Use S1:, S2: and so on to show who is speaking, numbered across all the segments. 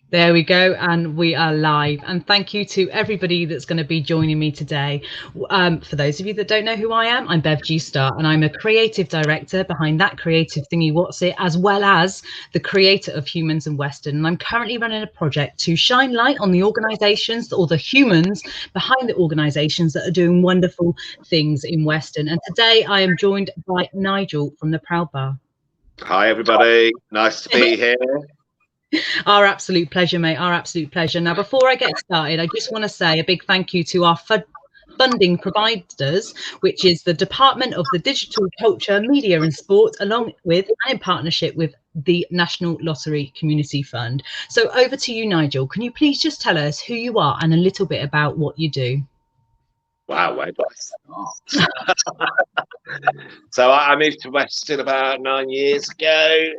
S1: There we go, and we are live. And thank you to everybody that's going to be joining me today. For those of you that don't know who I am, I'm Bev G Star, and I'm a creative director behind That Creative Thingy Wotsit, as well as the creator of Humans of Weston. And I'm currently running a project to shine light on the organisations or the humans behind the organisations that are doing wonderful things in Weston. And today I am joined by Nigel from the Proud Bar.
S2: Hi, everybody. Nice to be here.
S1: Our absolute pleasure, mate. Our absolute pleasure. Now, before I get started, I just want to say a big thank you to our funding providers, which is the Department of the Digital Culture, Media and Sport, along with and in partnership with the National Lottery Community Fund. So over to you, Nigel. Can you please just tell us who you are and a little bit about what you do?
S2: Wow, where do I start? So I moved to Weston about 9 years ago.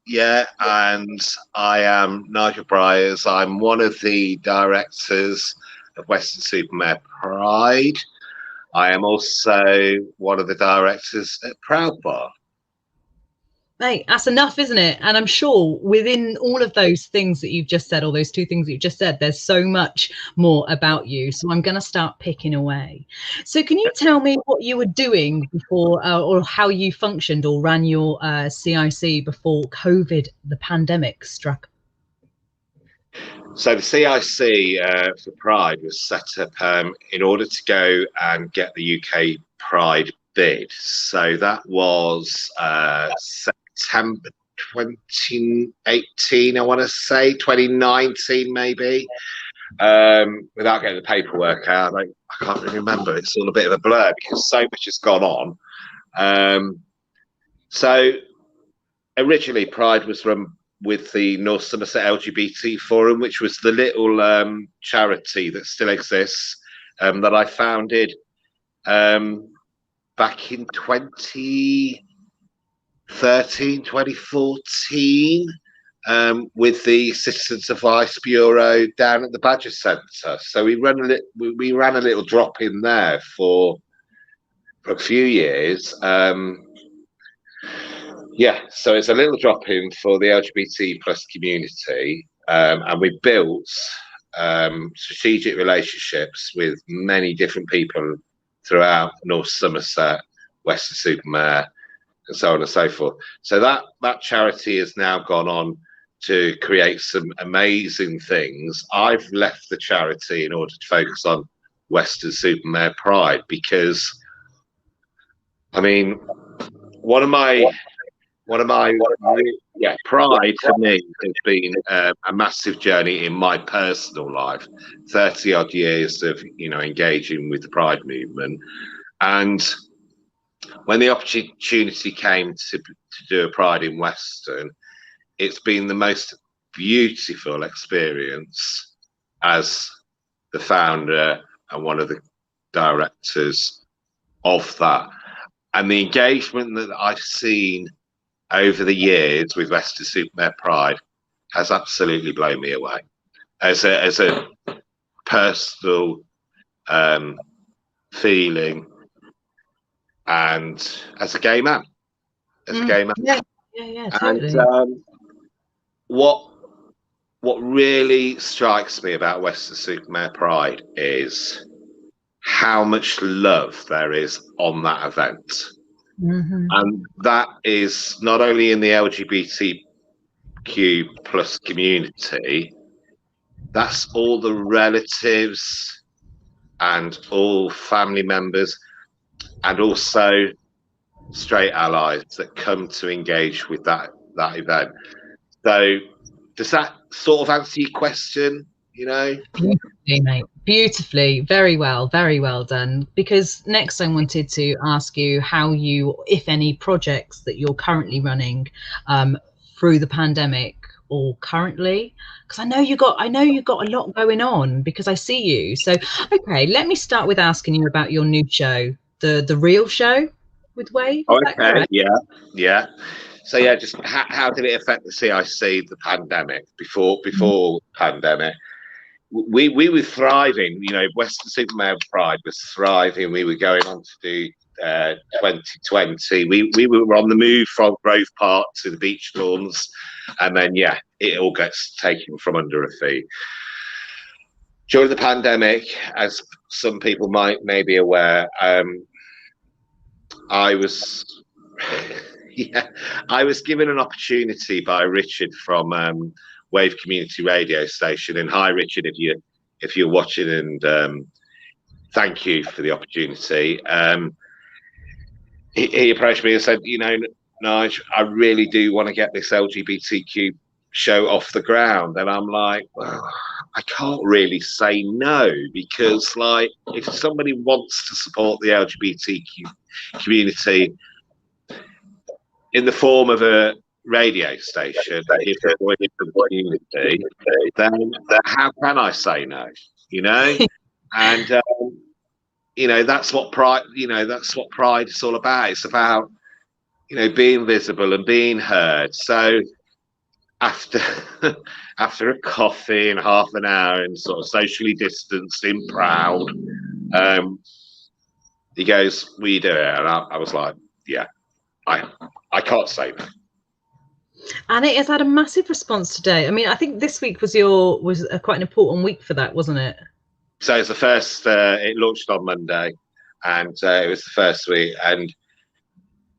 S2: Yeah, and I am Nigel Bryers. I'm one of the directors of Weston-super-Mare Pride. I am also one of the directors at Proud Bar.
S1: Mate, that's enough, isn't it? And I'm sure within all of those things that you've just said, or those two things that you've just said, there's so much more about you. So I'm going to start picking away. So can you tell me what you were doing before, or how you functioned or ran your CIC before COVID, the pandemic, struck?
S2: So the CIC for Pride was set up in order to go and get the UK Pride bid. So that was September 2018, I want to say, 2019 maybe. Without getting the paperwork out, I can't really remember. It's all a bit of a blur because so much has gone on. So originally Pride was run with the North Somerset LGBT Forum, which was the little charity that still exists, that I founded back in 2014, with the Citizens Advice Bureau down at the Badger Centre. So we ran a little drop in there for a few years. Yeah, so it's a little drop in for the LGBT plus community, and we built strategic relationships with many different people throughout North Somerset, Weston-super-Mare, and so on and so forth. So that charity has now gone on to create some amazing things. I've left the charity in order to focus on Weston-super-Mare Pride because, I mean, Pride for me has been a massive journey in my personal life. 30 odd years of engaging with the Pride movement, and when the opportunity came to do a Pride in Weston, it's been the most beautiful experience as the founder and one of the directors of that, and the engagement that I've seen over the years with Weston-super-Mare Pride has absolutely blown me away as a personal feeling, and as a gay man,
S1: Yeah, totally.
S2: And what really strikes me about Weston-super-Mare Pride is how much love there is on that event. And that is not only in the LGBTQ plus community, that's all the relatives and all family members, and also straight allies that come to engage with that event. So does that sort of answer your question?
S1: Beautifully, mate. Beautifully. Very well done. Because next I wanted to ask you how you, if any, projects that you're currently running through the pandemic or currently, because I know you got a lot going on because I see you. So okay, let me start with asking you about your new show, the real show with Wave.
S2: Okay, yeah. So yeah, just how did it affect the CIC, the pandemic, before pandemic? We were thriving, Weston-super-Mare Pride was thriving. We were going on to do 2020. We were on the move from Grove Park to the beach lawns, and then it all gets taken from under her feet. During the pandemic, as some people may be aware, I was I was given an opportunity by Richard from Wave Community Radio Station. And hi, Richard, if you're watching, and thank you for the opportunity. He approached me and said, you know, Nigel, I really do want to get this LGBTQ show off the ground. And I'm like, well, I can't really say no, because like, if somebody wants to support the LGBTQ community in the form of a radio station, then how can I say no? You know, and you know, that's what pride. You know, that's what pride is all about. It's about, you know, being visible and being heard. So after after a coffee and half an hour and sort of socially distanced and proud, he goes, "Will you do it?" And I was like, "Yeah, I can't say no."
S1: And it has had a massive response today. I mean, I think this week was quite an important week for that, wasn't it?
S2: So it's the first. It launched on Monday, and it was the first week, and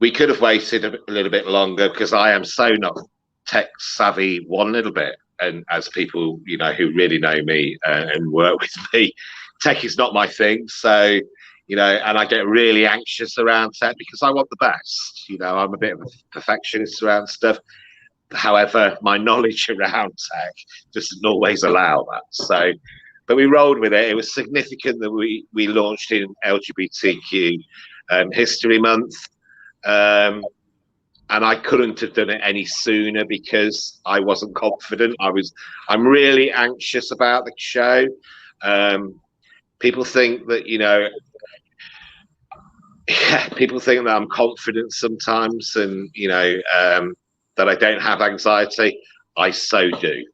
S2: we could have waited a little bit longer, because I am so not tech savvy one little bit, and as people, you know, who really know me and work with me, tech is not my thing. So, you know, and I get really anxious around tech because I want the best. You know, I'm a bit of a perfectionist around stuff. However, my knowledge around tech doesn't always allow that. So, but we rolled with it. It was significant that we launched in LGBTQ History Month. And I couldn't have done it any sooner because I wasn't confident. I'm really anxious about the show. People think that, you know, people think that I'm confident sometimes, and, you know, that I don't have anxiety. I so do.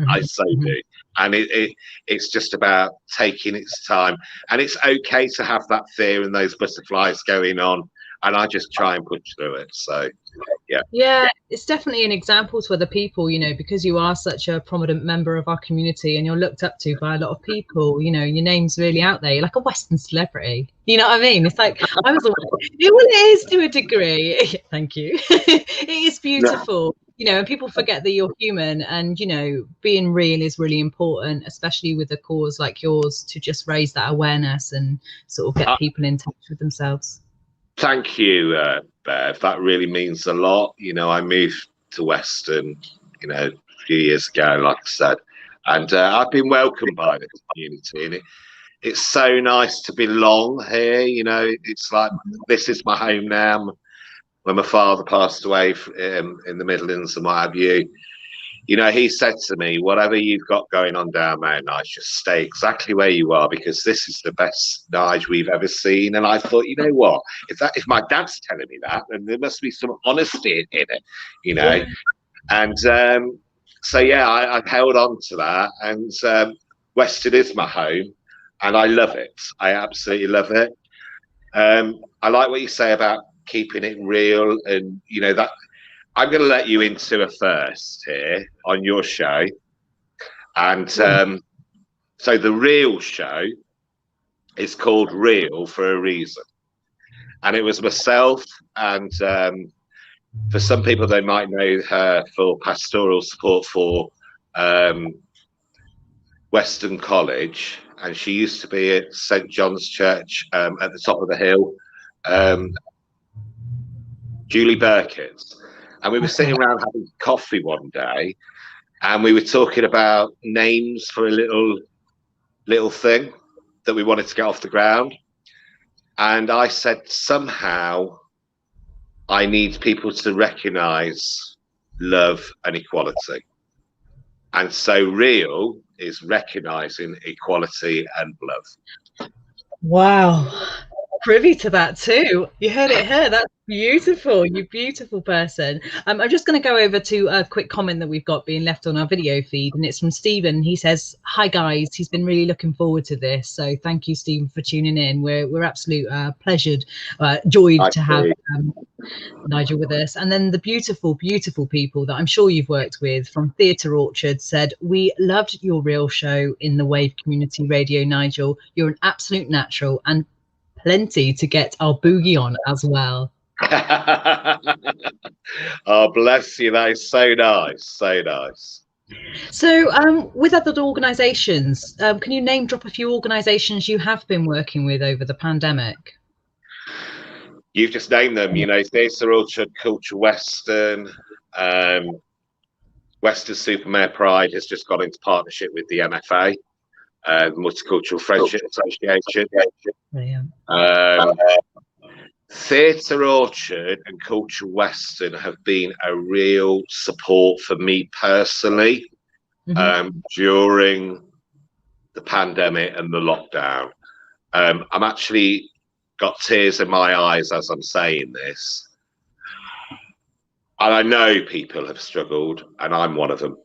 S2: I so do. And it's just about taking its time. And it's okay to have that fear and those butterflies going on. And I just try and push through it. So, yeah,
S1: it's definitely an example to other people, you know, because you are such a prominent member of our community and you're looked up to by a lot of people. You know, your name's really out there. You're like a Western celebrity. You know what I mean? It's like, I was, well, it is to a degree. Thank you. It is beautiful. No. You know, and people forget that you're human, and, you know, being real is really important, especially with a cause like yours, to just raise that awareness and sort of get people in touch with themselves.
S2: Thank you, Bev. That really means a lot. You know, I moved to Weston, you know, a few years ago, like I said, and I've been welcomed by the community, and it's so nice to belong here. You know, it's like, this is my home now. When my father passed away in the Midlands and what have you, you know, he said to me, whatever you've got going on down there, Nigel, just stay exactly where you are, because this is the best Nigel we've ever seen. And I thought, you know what, if my dad's telling me that, then there must be some honesty in it, you know. Yeah. And so, yeah, I've held on to that. And Weston is my home, and I love it. I absolutely love it. I like what you say about keeping it real, and, you know, that I'm going to let you into a first here on your show. And so the real show is called Real for a reason. And it was myself, and for some people, they might know her for pastoral support for Weston College. And she used to be at St. John's Church at the top of the hill, Julie Burkitt's. And we were sitting around having coffee one day, and we were talking about names for a little thing that we wanted to get off the ground. And I said, somehow I need people to recognise love and equality. And so Real is recognising equality and love.
S1: Wow. privy to that too. You heard it here. That's beautiful. You beautiful person. I'm just going to go over to a quick comment that we've got being left on our video feed, and it's from Stephen. He says, "Hi guys, he's been really looking forward to this. So thank you, Stephen, for tuning in. We're absolute pleasured, joyed to have Nigel with us." And then the beautiful, beautiful people that I'm sure you've worked with from Theatre Orchard said, "We loved your real show in the Wave Community Radio, Nigel. You're an absolute natural and plenty to get our boogie on as well."
S2: Oh, bless you. That is so nice. So nice.
S1: So with other organisations, can you name drop a few organisations you have been working with over the pandemic?
S2: You've just named them, you know, Theatre Orchard, Culture Weston, Western Supermare Pride has just got into partnership with the MFA, the Multicultural Friendship Association. Theatre Orchard and Culture Weston have been a real support for me personally during the pandemic and the lockdown. I'm actually got tears in my eyes as I'm saying this. And I know people have struggled, and I'm one of them.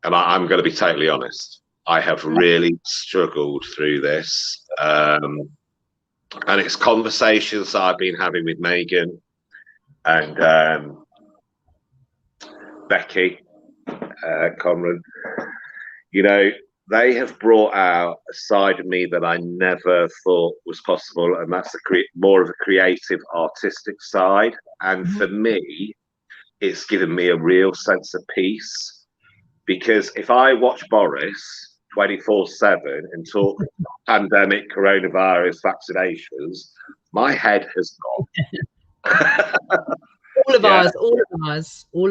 S2: And I'm going to be totally honest. I have really struggled through this. And it's conversations that I've been having with Megan and Becky Conran. You know, they have brought out a side of me that I never thought was possible, and that's more of a creative, artistic side. And for me, it's given me a real sense of peace, because if I watch Boris 24/7 and talk pandemic, coronavirus, vaccinations, my head has gone.
S1: All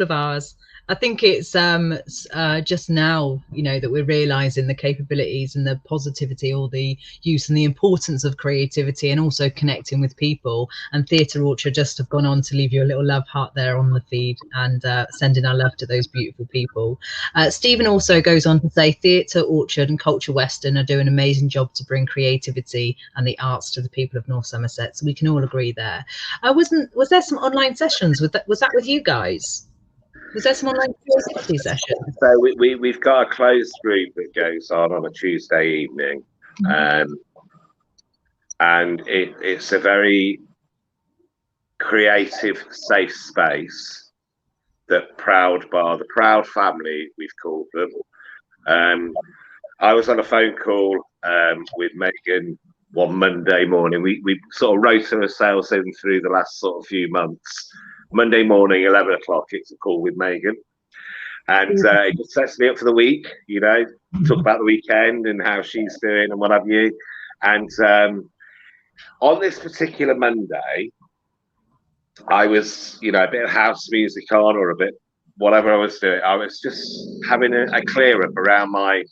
S1: of ours. I think it's just now, you know, that we're realizing the capabilities and the positivity, or the use and the importance of creativity, and also connecting with people. And Theatre Orchard just have gone on to leave you a little love heart there on the feed, and sending our love to those beautiful people. Stephen also goes on to say Theatre Orchard and Culture Weston are doing an amazing job to bring creativity and the arts to the people of North Somerset. So we can all agree there. Was there some online sessions? Was that with you guys? Was there some online creativity sessions?
S2: So we've got a closed group that goes on a Tuesday evening, and it's a very creative, safe space that the Proud family, we've called them. I was on a phone call with Megan one Monday morning. We sort of rotated ourselves in through the last sort of few months. Monday morning, 11 o'clock, it's a call with Megan. And it just sets me up for the week, you know, talk about the weekend and how she's doing and what have you. And on this particular Monday, I was, you know, a bit of house music on, or a bit whatever I was doing. I was just having a clear up around my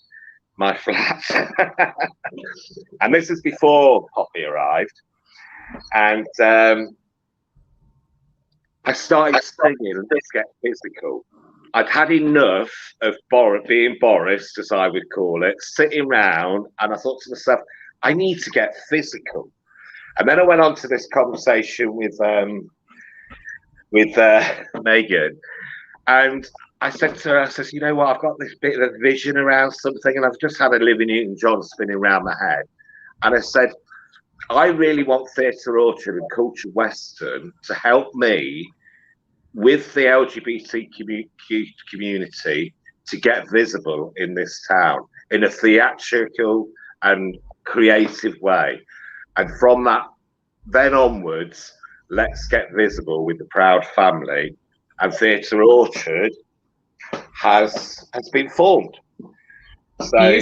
S2: flat. And this is before Poppy arrived. And I started singing, and let's get physical. I'd had enough of being Boris, as I would call it, sitting round, and I thought to myself, I need to get physical. And then I went on to this conversation with Megan, and I said to her, I said, you know what, I've got this bit of a vision around something, and I've just had a Olivia Newton-John spinning around my head. And I said, I really want Theatre Orchard and Culture Weston to help me with the LGBT community to get visible in this town in a theatrical and creative way. And from that then onwards, let's get visible with the Proud family. And Theatre Orchard has been formed. So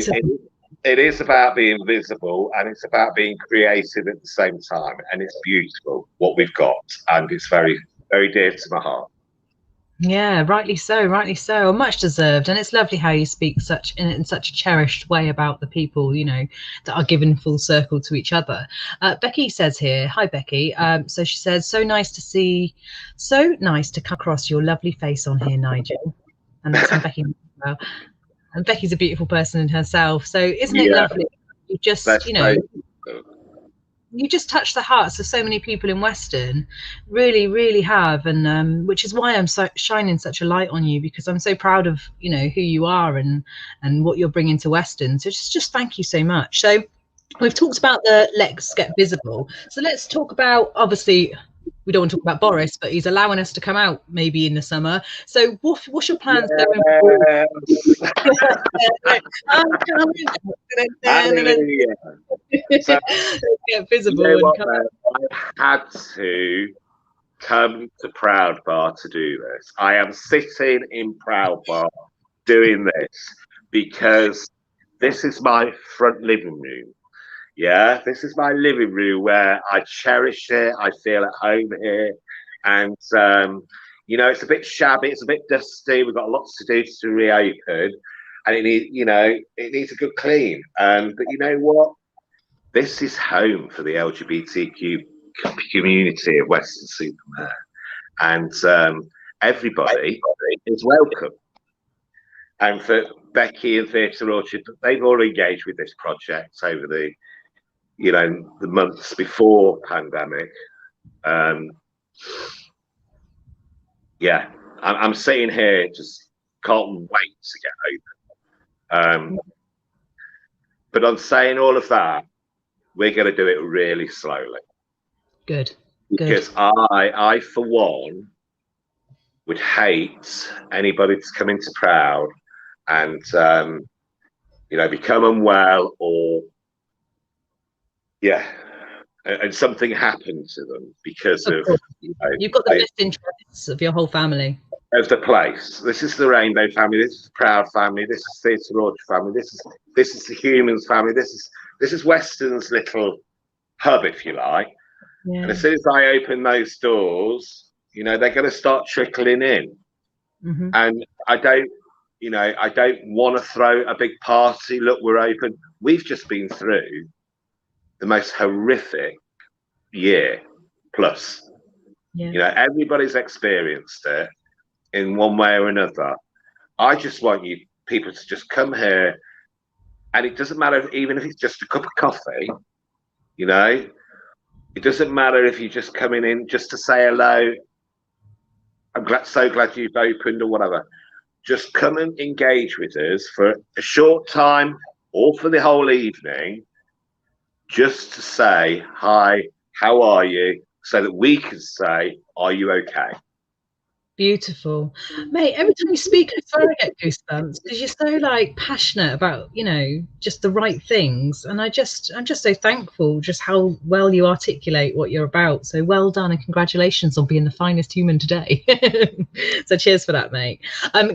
S2: it is about being visible, and it's about being creative at the same time. And it's beautiful what we've got, and it's very, very dear to my heart.
S1: Yeah, rightly so, much deserved. And it's lovely how you speak in such a cherished way about the people, you know, that are given full circle to each other. Becky says here, hi Becky. So she says, so nice to come across your lovely face on here, Nigel. And that's from Becky. And Becky's a beautiful person in herself. So isn't it lovely? You just, you know, you just touched the hearts of so many people in Weston, really, really have, and which is why I'm so shining such a light on you, because I'm so proud of, you know, who you are and what you're bringing to Weston. So just thank you so much. So we've talked about the Let's Get Visible. So let's talk about, obviously, we don't want to talk about Boris, but he's allowing us to come out maybe in the summer. So what's your plans going forward? I'm coming.
S2: Hallelujah. So,
S1: Get visible.
S2: you know what,
S1: and
S2: man? I had to come to Proud Bar to do this. I am sitting in Proud Bar doing this because this is my front living room. Yeah, this is my living room where I cherish it. I feel at home here. And, you know, it's a bit shabby, it's a bit dusty. We've got lots to do to reopen. And it needs a good clean. But you know what? This is home for the LGBTQ community of Weston-super-Mare. And everybody is welcome. And for Becky and Theatre Orchard, they've all engaged with this project over the months before pandemic. Yeah, I'm sitting here, just can't wait to get open. But on saying all of that, we're going to do it really slowly.
S1: Good.
S2: Because I, for one, would hate anybody to come into Proud and, become unwell or, and something happened to them because of
S1: you've got the best interests of your whole family.
S2: Of the place. This is the Rainbow family. This is the Proud family. This is Theatre Orchard family. This is the Humans family. This is Weston's little hub, if you like. Yeah. And as soon as I open those doors, they're going to start trickling in. Mm-hmm. And I don't want to throw a big party. Look, we're open. We've just been through the most horrific year plus. Yeah. Everybody's experienced it in one way or another. I just want people to just come here, and it doesn't matter even if it's just a cup of coffee. It doesn't matter if you're just coming in just to say hello. I'm so glad you've opened or whatever. Just come and engage with us for a short time or for the whole evening, just to say, hi, how are you? So that we can say, are you okay?
S1: Beautiful, mate. Every time you speak, I get goosebumps because you're so passionate about just the right things, and I'm just so thankful just how well you articulate what you're about. So well done, and congratulations on being the finest human today. So cheers for that, mate.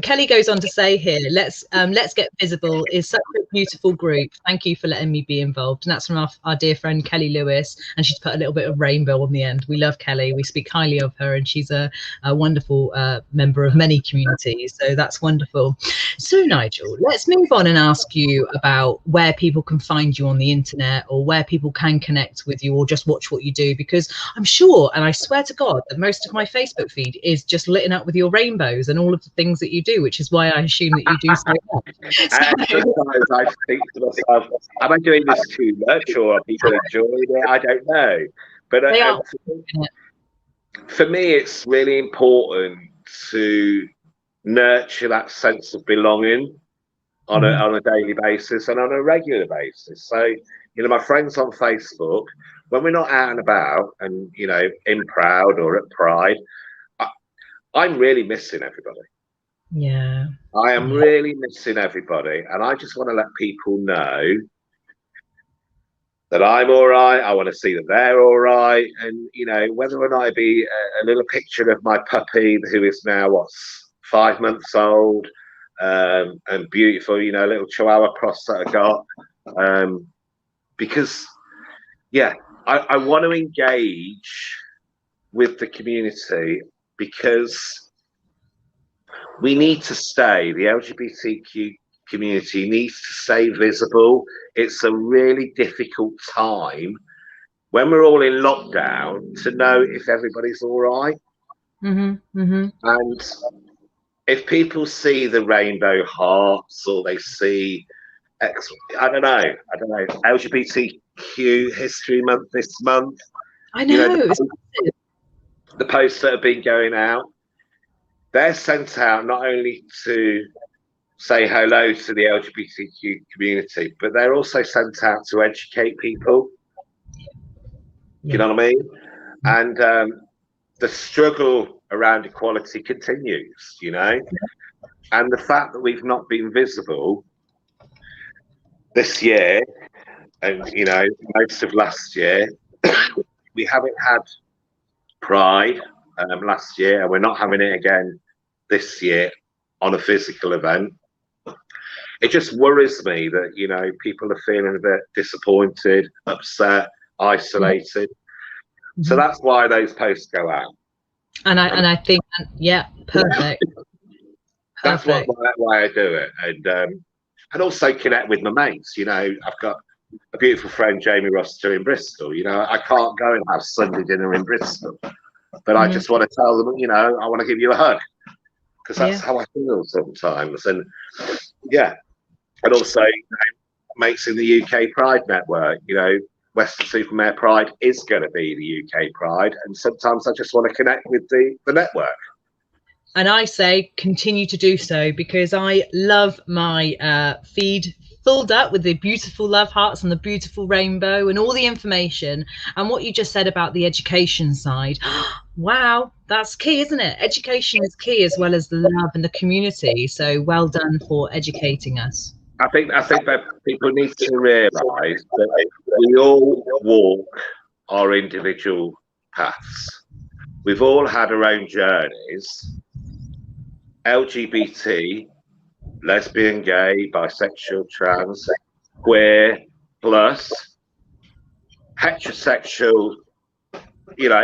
S1: Kelly goes on to say here, let's Get Visible is such a beautiful group. Thank you for letting me be involved. And that's from our dear friend Kelly Lewis, and she's put a little bit of rainbow on the end. We love Kelly. We speak highly of her, and she's a wonderful member of many communities, so that's wonderful. So Nigel, let's move on and ask you about where people can find you on the internet, or where people can connect with you or just watch what you do, because I'm sure, and I swear to God, that most of my Facebook feed is just lit up with your rainbows and all of the things that you do, which is why I assume that you do so much.
S2: Sometimes I think to myself, am I doing this too much, or are people enjoying it? I don't know, but for me, it's really important to nurture that sense of belonging on a daily basis and on a regular basis. So, my friends on Facebook, when we're not out and about and, in Proud or at Pride, I'm really missing everybody.
S1: Yeah.
S2: I am really missing everybody. And I just want to let people know that I'm all right. I want to see that they're all right. And, whether or not it be a little picture of my puppy, who is now, 5 months old, and beautiful, little Chihuahua cross that I got. Because, I want to engage with the community, because we need to stay, the LGBTQ community needs to stay visible. It's a really difficult time when we're all in lockdown to know if everybody's all right. And if people see the rainbow hearts, or they see I don't know, LGBTQ LGBTQ History Month this month.
S1: I know.
S2: The posts that have been going out, they're sent out not only to say hello to the LGBTQ community, but they're also sent out to educate people. You know what I mean? And the struggle around equality continues, you know? And the fact that we've not been visible this year, and, you know, most of last year, we haven't had Pride last year, and we're not having it again this year on a physical event. It just worries me that, you know, people are feeling a bit disappointed, upset, isolated. So that's why those posts go out.
S1: And I think, yeah, perfect.
S2: That's why I do it, and also connect with my mates. You know, I've got a beautiful friend, Jamie Rossiter, in Bristol. You know, I can't go and have Sunday dinner in Bristol, but I just want to tell them, you know, I want to give you a hug, because that's how I feel sometimes. And yeah, and also, you know, mates in the UK Pride Network. You know, Weston-super-Mare Pride is going to be the UK Pride, and sometimes I just want to connect with the network.
S1: And I say continue to do so, because I love my feed filled up with the beautiful love hearts and the beautiful rainbow and all the information. And what you just said about the education side, wow, that's key, isn't it? Education is key, as well as the love and the community. So well done for educating us.
S2: I think that people need to realise that we all walk our individual paths. We've all had our own journeys. LGBT, lesbian, gay, bisexual, trans, queer, plus, heterosexual, you know,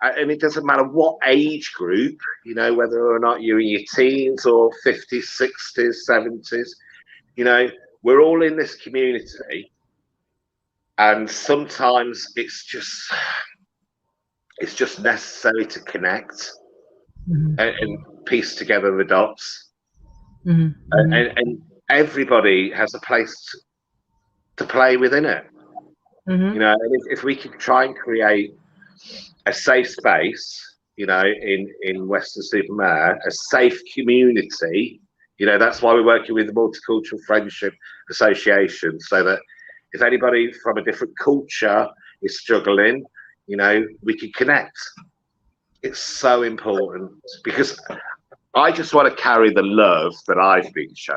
S2: and it doesn't matter what age group, you know, whether or not you're in your teens or 50s, 60s, 70s, you know, we're all in this community, and sometimes it's just necessary to connect and piece together the dots. And everybody has a place to play within it. You know, and if we can try and create a safe space, you know, in Weston-super-Mare, a safe community, you know, that's why we're working with the Multicultural Friendship Association, so that if anybody from a different culture is struggling, you know, we can connect. It's so important, because I just want to carry the love that I've been shown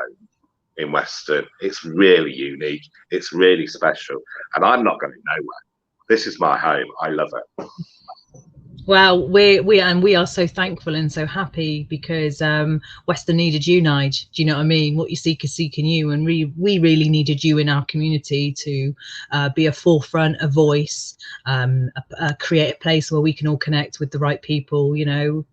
S2: in Weston. It's really unique. It's really special. And I'm not going nowhere. This is my home. I love it.
S1: Well, we are so thankful and so happy, because Weston needed you, Nige. Do you know what I mean? What you seek is seeking you, and we really needed you in our community to be a forefront, a voice, create a place where we can all connect with the right people. You know,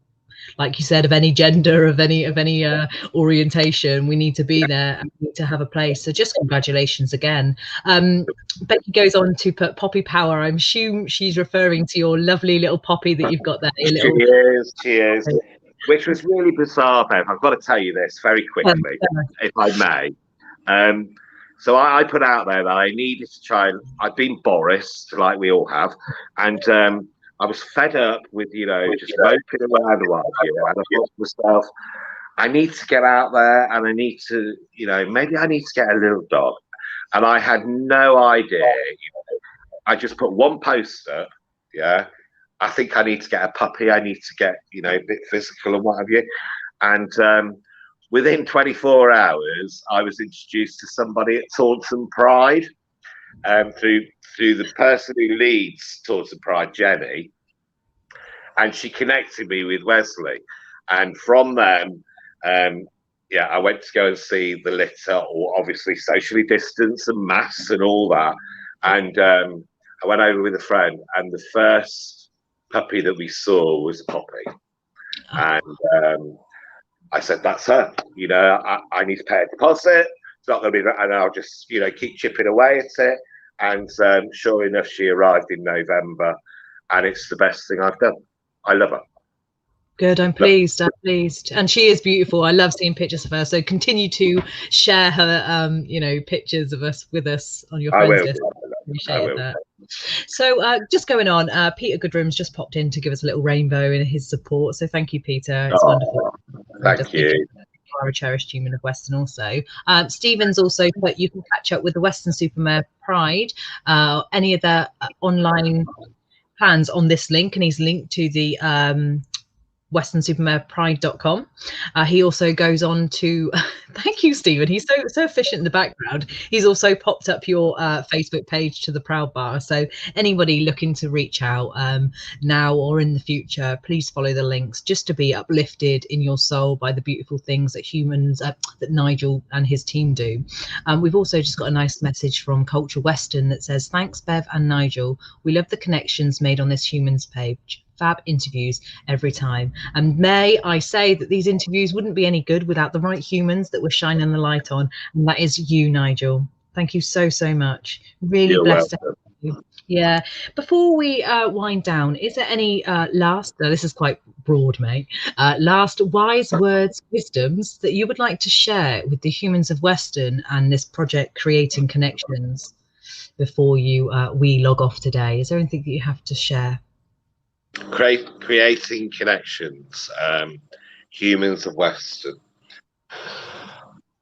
S1: like you said, of any gender, of any orientation, we need to be there and we need to have a place. So just congratulations again. Becky goes on to put Poppy Power. I'm sure she's referring to your lovely little poppy that you've got there.
S2: She is. Which was really bizarre, Bev. I've got to tell you this very quickly, if I may. So I put out there that I needed to try, and I've been Boris, like we all have, and I was fed up with, you know, just moping around a while, you know, and I thought to myself, I need to get out there, and I need to, you know, maybe I need to get a little dog. And I had no idea. You know, I just put one post up, yeah. I think I need to get a puppy. I need to get, you know, a bit physical and what have you. And within 24 hours, I was introduced to somebody at Taunton Pride, through the person who leads Taunton Pride, Jenny, and she connected me with Wesley, and from them, yeah, I went to go and see the litter, or obviously socially distance and masks and all that, and I went over with a friend, and the first puppy that we saw was a Poppy, and I said, that's her, you know, I need to pay a deposit, it's not going to be that, and I'll just, you know, keep chipping away at it. And sure enough, she arrived in November, and it's the best thing I've done. I love her.
S1: Good, I'm pleased. I'm pleased, and she is beautiful. I love seeing pictures of her. So continue to share her, you know, pictures of us with us on your friends list. Appreciate that. So just going on, Peter Goodrum's just popped in to give us a little rainbow in his support. So thank you, Peter. It's wonderful.
S2: Thank you.
S1: You are a cherished human of Weston also. Stephen's also put, you can catch up with the Weston Supermare Pride, any of the online plans on this link, and he's linked to the westonsupermarepride.com. He also goes on to thank you, Stephen, he's so efficient in the background. He's also popped up your Facebook page to the Proud Bar, so anybody looking to reach out now or in the future, please follow the links just to be uplifted in your soul by the beautiful things that that Nigel and his team do. We've also just got a nice message from Culture Weston that says, thanks Bev and Nigel, we love the connections made on this Humans page. Fab interviews every time, and may I say that these interviews wouldn't be any good without the right humans that we're shining the light on, and that is you, Nigel. Thank you so much. Really
S2: You're
S1: blessed
S2: welcome.
S1: to have you. Yeah, before we wind down, is there any last this is quite broad, mate, last wise words, wisdoms that you would like to share with the Humans of Weston and this project Creating Connections before you we log off today? Is there anything that you have to share?
S2: Creating Connections, Humans of Weston.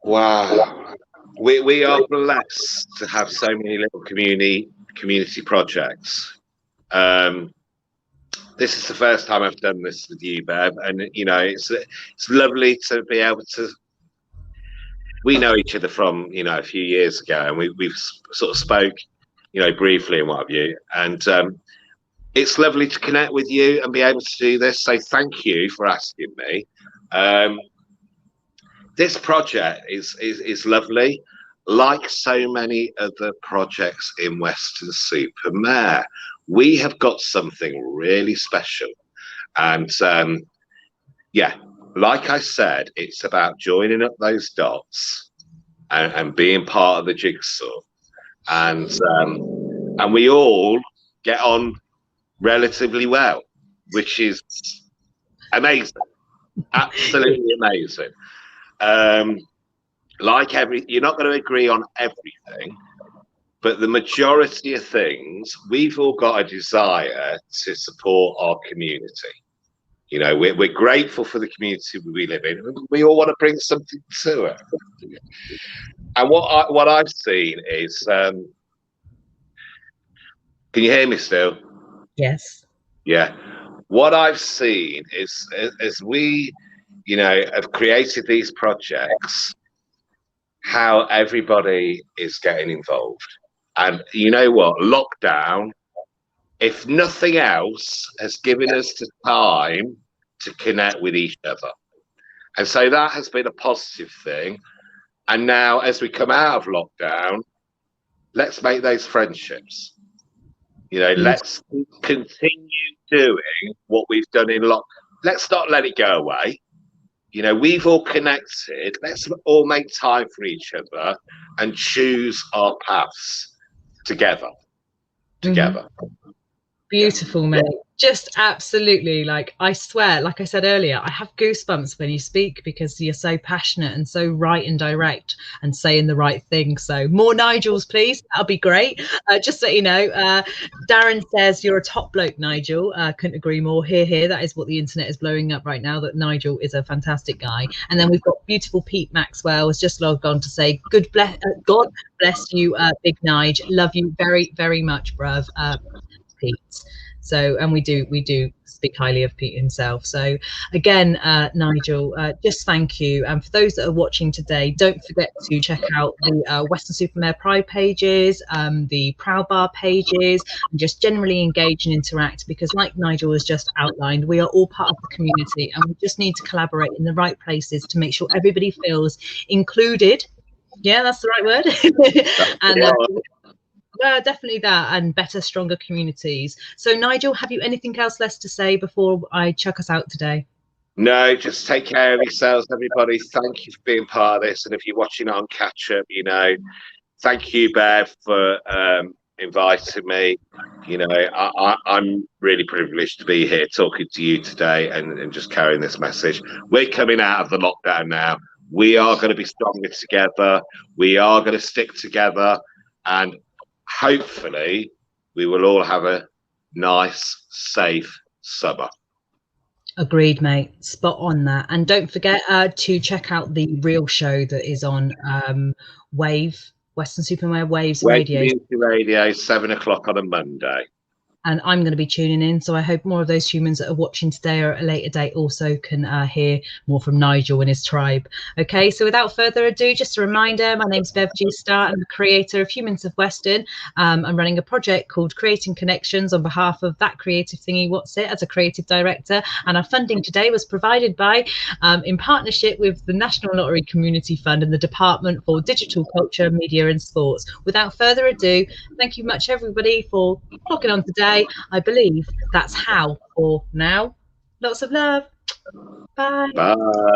S2: Wow, we are blessed to have so many little community projects. This is the first time I've done this with you, Bev, and you know it's lovely to be able to. We know each other from a few years ago, and we've sort of spoke briefly and what have you, and it's lovely to connect with you and be able to do this. So thank you for asking me. This project is lovely, like so many other projects in Weston Supermare. We have got something really special, and yeah, like I said, it's about joining up those dots and being part of the jigsaw, and we all get on relatively well, which is amazing, absolutely amazing. You're not going to agree on everything, but the majority of things, we've all got a desire to support our community. We're grateful for the community we live in. We all want to bring something to it. And what I've seen is, can you hear me still?
S1: Yes.
S2: Yeah. What I've seen is, as we, have created these projects, how everybody is getting involved. And you know what? Lockdown, if nothing else, has given us the time to connect with each other. And so that has been a positive thing. And now, as we come out of lockdown, let's make those friendships. Let's continue doing what we've done in lockdown. Let's not let it go away. We've all connected. Let's all make time for each other and choose our paths together.
S1: Beautiful, mate. Just absolutely, like, I swear, like I said earlier, I have goosebumps when you speak because you're so passionate and so right and direct and saying the right thing. So more Nigels, please. That'll be great. Just so you know, Darren says you're a top bloke, Nigel. Couldn't agree more. Hear. That is what the internet is blowing up right now, that Nigel is a fantastic guy. And then we've got beautiful Pete Maxwell has just logged on to say, God bless you, Big Nige. Love you very, very much, bruv. Pete. So, and we do speak highly of Pete himself. So again, Nigel, just thank you. And for those that are watching today, don't forget to check out the Weston Supermare Pride pages, the Proud Bar pages, and just generally engage and interact, because like Nigel has just outlined, we are all part of the community and we just need to collaborate in the right places to make sure everybody feels included. Yeah, that's the right word. And definitely that, and better, stronger communities. So Nigel, have you anything else less to say before I chuck us out today?
S2: No, just take care of yourselves, everybody. Thank you for being part of this, and if you're watching it on catch up, thank you, Bev, for inviting me. I'm really privileged to be here talking to you today and just carrying this message. We're coming out of the lockdown now. We are going to be stronger together. We are going to stick together, and hopefully we will all have a nice, safe summer.
S1: Agreed, mate. Spot on that. And don't forget to check out the real show that is on Wave, Western Supermare Waves Radio.
S2: Community Radio, 7 o'clock on a Monday.
S1: And I'm going to be tuning in. So I hope more of those humans that are watching today or at a later date also can hear more from Nigel and his tribe. Okay, so without further ado, just a reminder, my name's Bev G. Star. I'm the creator of Humans of Weston. I'm running a project called Creating Connections on behalf of that Creative Thingy Wotsit as a creative director. And our funding today was provided by, in partnership with the National Lottery Community Fund and the Department for Digital Culture, Media and Sports. Without further ado, thank you much everybody for clocking on today. I believe that's how for now. Lots of love. Bye.
S2: Bye.